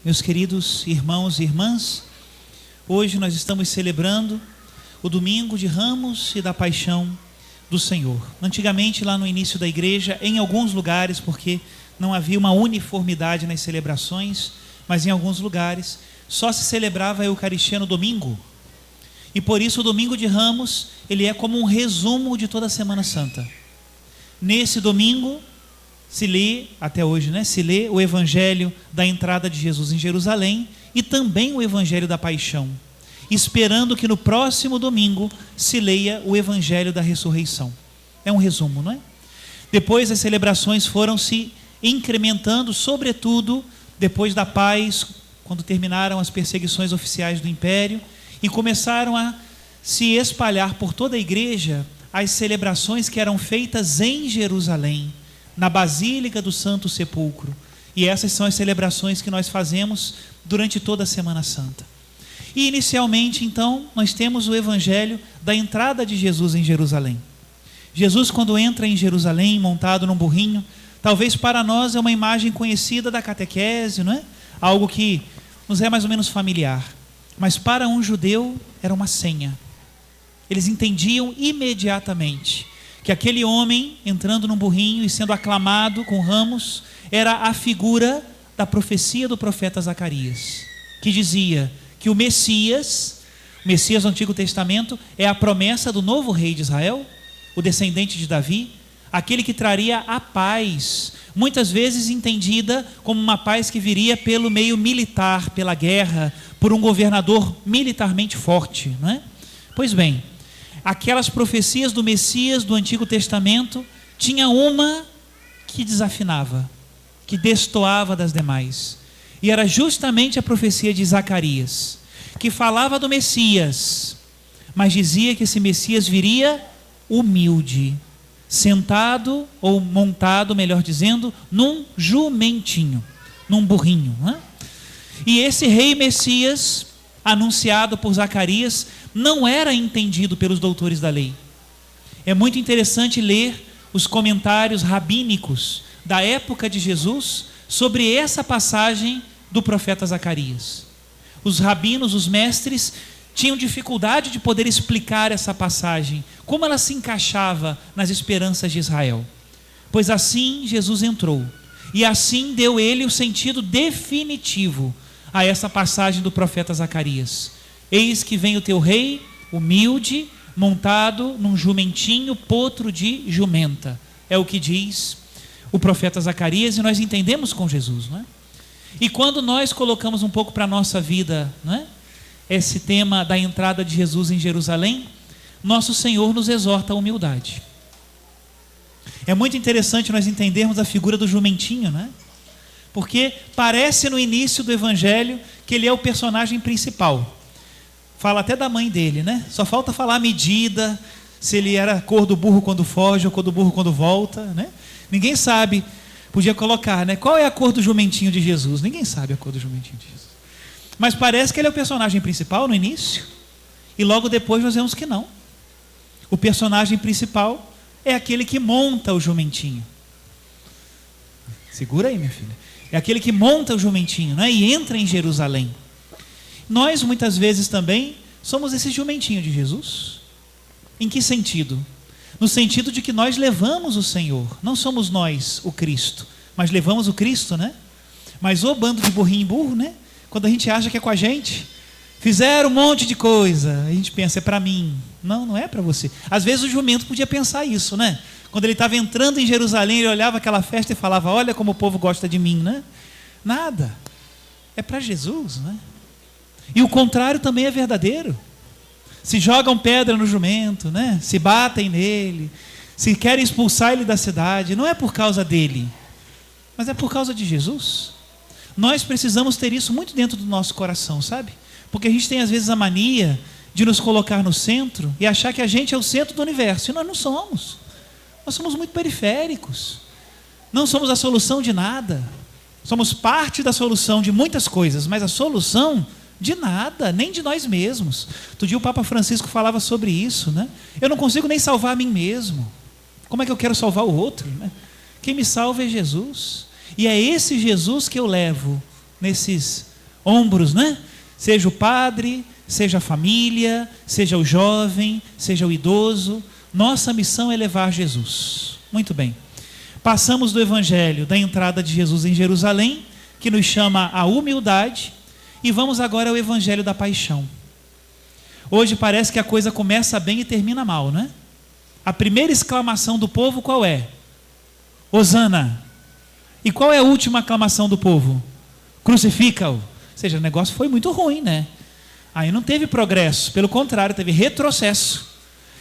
Meus queridos irmãos e irmãs, hoje nós estamos celebrando o Domingo de Ramos e da Paixão do Senhor. Antigamente, lá no início da igreja, em alguns lugares, porque não havia uma uniformidade nas celebrações, mas em alguns lugares, só se celebrava a Eucaristia no domingo. E por isso o Domingo de Ramos, ele é como um resumo de toda a Semana Santa. Nesse domingo, se lê, até hoje, se lê o Evangelho da entrada de Jesus em Jerusalém e também o Evangelho da Paixão, esperando que no próximo domingo se leia o Evangelho da Ressurreição. É um resumo, não é? Depois as celebrações foram se incrementando, sobretudo depois da paz, quando terminaram as perseguições oficiais do Império e começaram a se espalhar por toda a igreja as celebrações que eram feitas em Jerusalém, na Basílica do Santo Sepulcro. E essas são as celebrações que nós fazemos durante toda a Semana Santa. E inicialmente, então, nós temos o Evangelho da entrada de Jesus em Jerusalém. Jesus, quando entra em Jerusalém, montado num burrinho, talvez para nós é uma imagem conhecida da catequese, não é? Algo que nos é mais ou menos familiar. Mas para um judeu era uma senha. Eles entendiam imediatamente que aquele homem entrando num burrinho e sendo aclamado com ramos era a figura da profecia do profeta Zacarias, que dizia que o Messias do Antigo Testamento é a promessa do novo rei de Israel, o descendente de Davi, aquele que traria a paz, muitas vezes entendida como uma paz que viria pelo meio militar, pela guerra, por um governador militarmente forte, não é? Pois bem, aquelas profecias do Messias do Antigo Testamento, tinha uma que desafinava, que destoava das demais. E era justamente a profecia de Zacarias, que falava do Messias, mas dizia que esse Messias viria humilde, sentado ou montado, melhor dizendo, num jumentinho, num burrinho, não é? E esse rei Messias, anunciado por Zacarias, não era entendido pelos doutores da lei. É muito interessante ler os comentários rabínicos da época de Jesus sobre essa passagem do profeta Zacarias. Os rabinos, os mestres, tinham dificuldade de poder explicar essa passagem, como ela se encaixava nas esperanças de Israel. Pois assim Jesus entrou, e assim deu ele o sentido definitivo a essa passagem do profeta Zacarias. Eis que vem o teu rei, humilde, montado num jumentinho, potro de jumenta. É o que diz o profeta Zacarias, e nós entendemos com Jesus, não é? E quando nós colocamos um pouco para a nossa vida, não é? Esse tema da entrada de Jesus em Jerusalém, nosso Senhor nos exorta à humildade. É muito interessante nós entendermos a figura do jumentinho, não é? Porque parece no início do Evangelho que ele é o personagem principal. Fala até da mãe dele, né? Só falta falar a medida, se ele era cor do burro quando foge ou cor do burro quando volta, né? Ninguém sabe, podia colocar, né? Qual é a cor do jumentinho de Jesus? Ninguém sabe a cor do jumentinho de Jesus. Mas parece que ele é o personagem principal no início, e logo depois nós vemos que não. O personagem principal é aquele que monta o jumentinho. Segura aí, minha filha. É aquele que monta o jumentinho, né? E entra em Jerusalém. Nós muitas vezes também somos esse jumentinho de Jesus. Em que sentido? No sentido de que nós levamos o Senhor. Não somos nós o Cristo, mas levamos o Cristo, né? Mas o bando de burrinho e burro, né? Quando a gente acha que é com a gente, fizeram um monte de coisa, a gente pensa, é para mim. Não, não é para você. Às vezes o jumento podia pensar isso, né? Quando ele estava entrando em Jerusalém, ele olhava aquela festa e falava, olha como o povo gosta de mim, né? Nada. É para Jesus, né? E o contrário também é verdadeiro. Se jogam pedra no jumento, né? Se batem nele, se querem expulsar ele da cidade, não é por causa dele, mas é por causa de Jesus. Nós precisamos ter isso muito dentro do nosso coração, sabe? Porque a gente tem às vezes a mania de nos colocar no centro e achar que a gente é o centro do universo, e nós não somos. Nós somos muito periféricos. Não somos a solução de nada. Somos parte da solução de muitas coisas, mas a solução de nada, nem de nós mesmos. Outro dia o Papa Francisco falava sobre isso, né? Eu não consigo nem salvar a mim mesmo. Como é que eu quero salvar o outro, né? Quem me salva é Jesus. E é esse Jesus que eu levo nesses ombros, né? Seja o padre, seja a família, seja o jovem, seja o idoso. Nossa missão é levar Jesus. Muito bem. Passamos do evangelho da entrada de Jesus em Jerusalém, que nos chama à humildade, e vamos agora ao evangelho da paixão. Hoje parece que a coisa começa bem e termina mal, né? A primeira exclamação do povo qual é? Hosana. E qual é a última aclamação do povo? Crucifica-o. Ou seja, o negócio foi muito ruim, né? Aí não teve progresso, pelo contrário, teve retrocesso.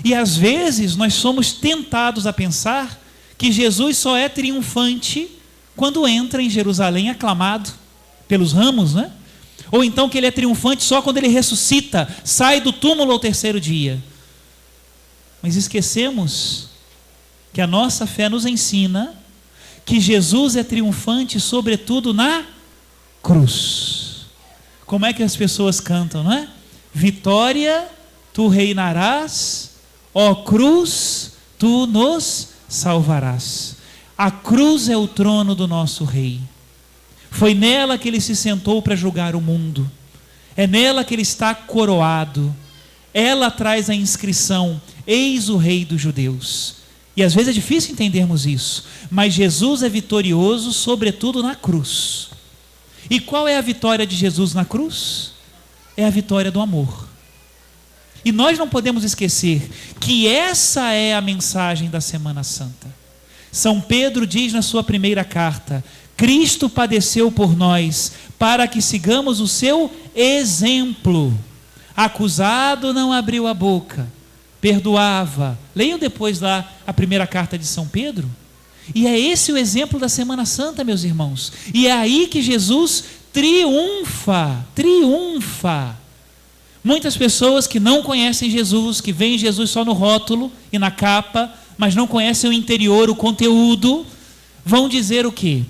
E às vezes nós somos tentados a pensar que Jesus só é triunfante quando entra em Jerusalém aclamado pelos ramos, né? Ou então que ele é triunfante só quando ele ressuscita, sai do túmulo ao terceiro dia. Mas esquecemos que a nossa fé nos ensina que Jesus é triunfante sobretudo na cruz. Como é que as pessoas cantam, não é? Vitória, tu reinarás, ó cruz, tu nos salvarás. A cruz é o trono do nosso rei. Foi nela que ele se sentou para julgar o mundo. É nela que ele está coroado. Ela traz a inscrição: eis o rei dos judeus. E às vezes é difícil entendermos isso, mas Jesus é vitorioso sobretudo na cruz. E qual é a vitória de Jesus na cruz? É a vitória do amor. E nós não podemos esquecer que essa é a mensagem da Semana Santa. São Pedro diz na sua primeira carta: Cristo padeceu por nós, para que sigamos o seu exemplo. Acusado não abriu a boca, perdoava. Leiam depois lá a primeira carta de São Pedro. E é esse o exemplo da Semana Santa, meus irmãos. E é aí que Jesus triunfa. Muitas pessoas que não conhecem Jesus, que veem Jesus só no rótulo e na capa, mas não conhecem o interior, o conteúdo, vão dizer o quê?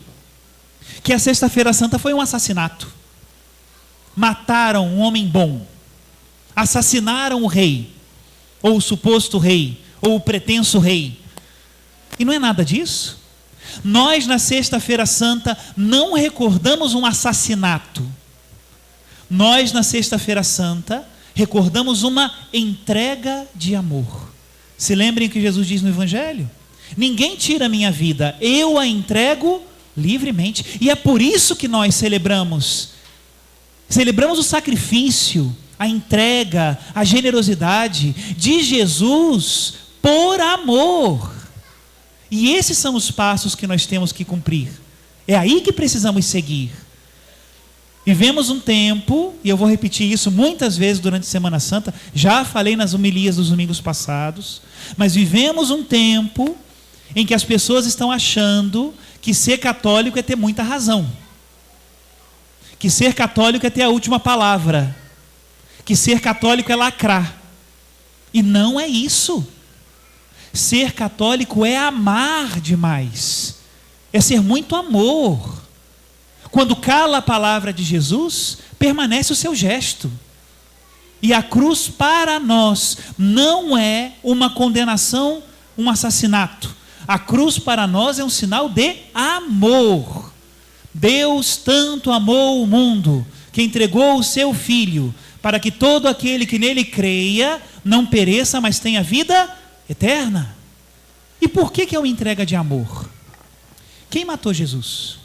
Que a Sexta-feira Santa foi um assassinato. Mataram um homem bom. Assassinaram o rei, ou o suposto rei, ou o pretenso rei. E não é nada disso. Nós na Sexta-feira Santa não recordamos um assassinato. Nós na Sexta-feira Santa recordamos uma entrega de amor. Se lembrem o que Jesus diz no Evangelho? Ninguém tira a minha vida, eu a entrego livremente. E é por isso que nós celebramos o sacrifício, a entrega, a generosidade de Jesus por amor. E esses são os passos que nós temos que cumprir. É aí que precisamos seguir. Vivemos um tempo, e eu vou repetir isso muitas vezes durante a Semana Santa, já falei nas homilias dos domingos passados, mas vivemos um tempo em que as pessoas estão achando que ser católico é ter muita razão, que ser católico é ter a última palavra, que ser católico é lacrar. E não é isso. Ser católico é amar demais, é ser muito amor. Quando cala a palavra de Jesus, permanece o seu gesto. E a cruz para nós não é uma condenação, um assassinato. A cruz para nós é um sinal de amor. Deus tanto amou o mundo que entregou o seu Filho, para que todo aquele que nele creia não pereça, mas tenha vida eterna. E por que é uma entrega de amor? Quem matou Jesus?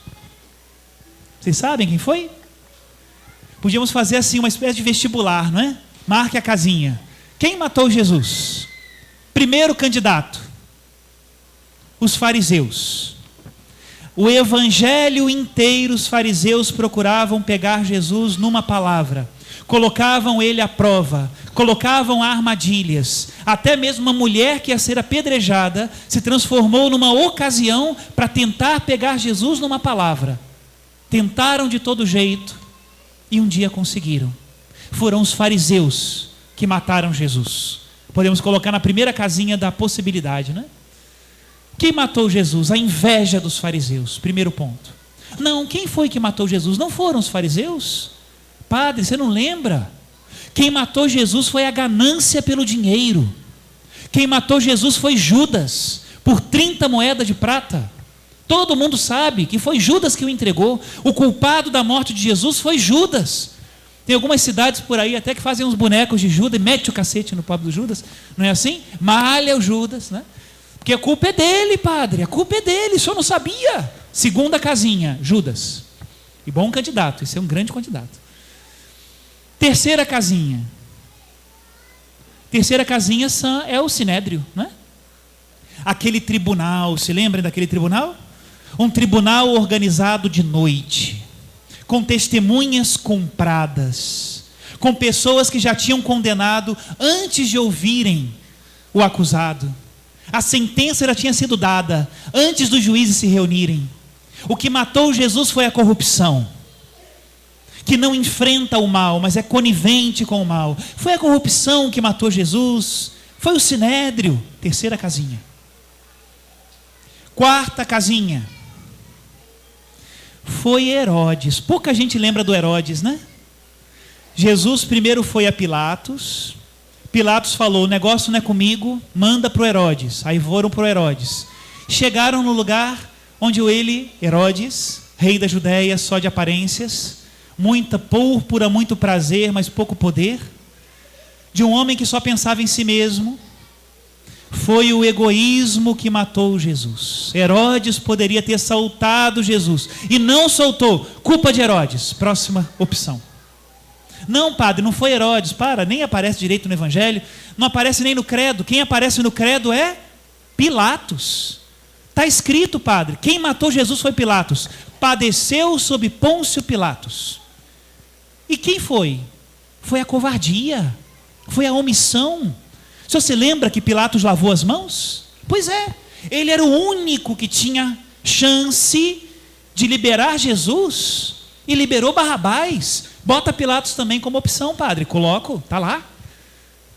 Vocês sabem quem foi? Podíamos fazer assim uma espécie de vestibular, não é? Marque a casinha. Quem matou Jesus? Primeiro candidato: os fariseus. O evangelho inteiro os fariseus procuravam pegar Jesus numa palavra. Colocavam ele à prova, colocavam armadilhas. Até mesmo uma mulher que ia ser apedrejada se transformou numa ocasião para tentar pegar Jesus numa palavra. Tentaram de todo jeito e um dia conseguiram. Foram os fariseus que mataram Jesus. Podemos colocar na primeira casinha da possibilidade, né? Quem matou Jesus? A inveja dos fariseus, primeiro ponto. Não, quem foi que matou Jesus? Não foram os fariseus? Padre, você não lembra? Quem matou Jesus foi a ganância pelo dinheiro. Quem matou Jesus foi Judas, por 30 moedas de prata. Todo mundo sabe que foi Judas que o entregou. O culpado da morte de Jesus foi Judas. Tem algumas cidades por aí até que fazem uns bonecos de Judas e mete o cacete no pobre do Judas. Não é assim? Malha o Judas, né? Porque a culpa é dele, padre. A culpa é dele. O senhor não sabia. Segunda casinha, Judas. E bom candidato. Esse é um grande candidato. Terceira casinha. Terceira casinha é o Sinédrio, né? Aquele tribunal. Se lembrem daquele tribunal? Um tribunal organizado de noite, com testemunhas compradas, com pessoas que já tinham condenado antes de ouvirem o acusado. A sentença já tinha sido dada antes dos juízes se reunirem. O que matou Jesus foi a corrupção, que não enfrenta o mal, mas é conivente com o mal. Foi a corrupção que matou Jesus. Foi o Sinédrio. Terceira casinha. Quarta casinha. Foi Herodes. Pouca gente lembra do Herodes, né? Jesus primeiro foi a Pilatos. Pilatos falou: o negócio não é comigo, manda para o Herodes. Aí foram para o Herodes. Chegaram no lugar onde ele, Herodes, rei da Judéia, só de aparências, muita púrpura, muito prazer, mas pouco poder, de um homem que só pensava em si mesmo. Foi o egoísmo que matou Jesus. Herodes poderia ter soltado Jesus e não soltou. Culpa de Herodes. Próxima opção. Não, padre, não foi Herodes. Nem aparece direito no Evangelho. Não aparece nem no credo. Quem aparece no credo é Pilatos. Está escrito, padre, quem matou Jesus foi Pilatos. Padeceu sob Pôncio Pilatos. E quem foi? Foi a covardia. Foi a omissão. O senhor se lembra que Pilatos lavou as mãos? Pois é, ele era o único que tinha chance de liberar Jesus e liberou Barrabás. Bota Pilatos também como opção, padre. Coloco, está lá.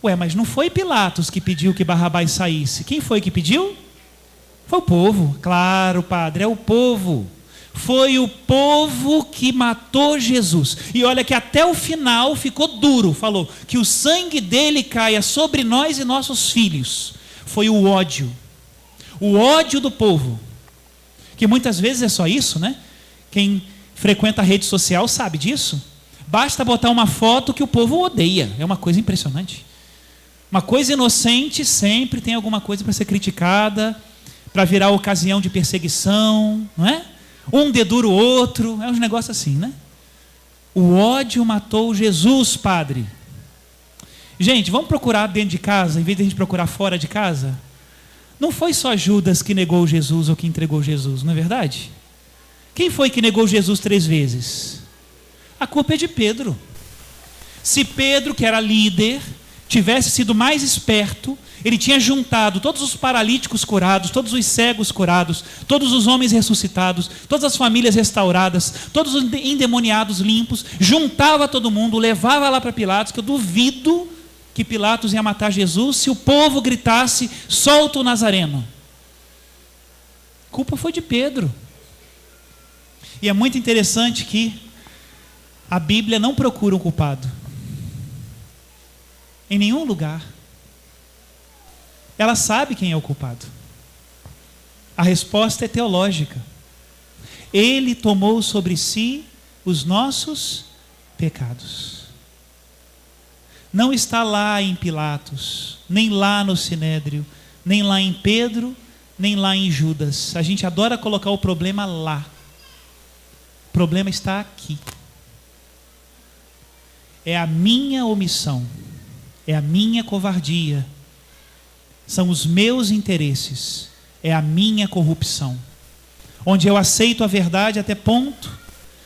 Ué, mas não foi Pilatos que pediu que Barrabás saísse. Quem foi que pediu? Foi o povo. Claro, padre, é o povo. Foi o povo que matou Jesus. E olha que até o final ficou duro. Falou que o sangue dele caia sobre nós e nossos filhos. Foi o ódio. O ódio do povo. Que muitas vezes é só isso, né? Quem frequenta a rede social sabe disso. Basta botar uma foto que o povo odeia. É uma coisa impressionante. Uma coisa inocente sempre tem alguma coisa para ser criticada, para virar ocasião de perseguição, não é? Um dedura o outro, é uns negócios assim, né? O ódio matou Jesus, padre. Gente, vamos procurar dentro de casa, em vez de a gente procurar fora de casa? Não foi só Judas que negou Jesus ou que entregou Jesus, não é verdade? Quem foi que negou Jesus 3 vezes? A culpa é de Pedro. Se Pedro, que era líder, tivesse sido mais esperto, ele tinha juntado todos os paralíticos curados, todos os cegos curados, todos os homens ressuscitados, todas as famílias restauradas, todos os endemoniados limpos, juntava todo mundo, levava lá para Pilatos, que eu duvido que Pilatos ia matar Jesus se o povo gritasse: solta o Nazareno. A culpa foi de Pedro. E é muito interessante que a Bíblia não procura um culpado. Em nenhum lugar. Ela sabe quem é o culpado. A resposta é teológica. Ele tomou sobre si os nossos pecados. Não está lá em Pilatos, nem lá no Sinédrio, nem lá em Pedro, nem lá em Judas. A gente adora colocar o problema lá. O problema está aqui. É a minha omissão, é a minha covardia, são os meus interesses, é a minha corrupção, onde eu aceito a verdade até ponto,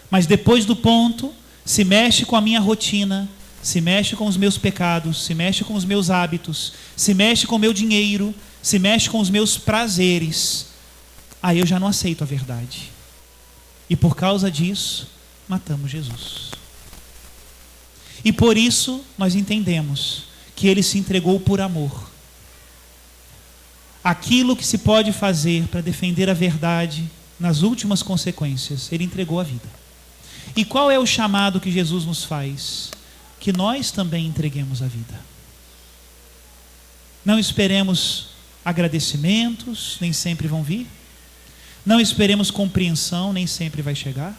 mas depois do ponto, se mexe com a minha rotina, se mexe com os meus pecados, se mexe com os meus hábitos, se mexe com o meu dinheiro, se mexe com os meus prazeres, aí eu já não aceito a verdade. E por causa disso, matamos Jesus. E por isso nós entendemos que ele se entregou por amor. Aquilo que se pode fazer para defender a verdade nas últimas consequências, ele entregou a vida. E qual é o chamado que Jesus nos faz? Que nós também entreguemos a vida. Não esperemos agradecimentos, nem sempre vão vir. Não esperemos compreensão, nem sempre vai chegar.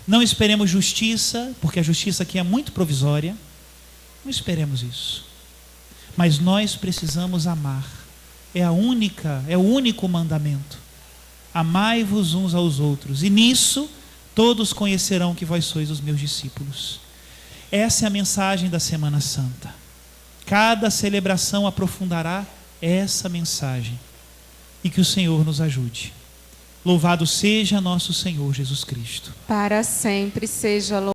Não esperemos justiça, porque a justiça aqui é muito provisória. Não esperemos isso. Mas nós precisamos amar. É o único mandamento. Amai-vos uns aos outros, e nisso todos conhecerão que vós sois os meus discípulos. Essa é a mensagem da Semana Santa. Cada celebração aprofundará essa mensagem. E que o Senhor nos ajude. Louvado seja nosso Senhor Jesus Cristo. Para sempre seja louvado.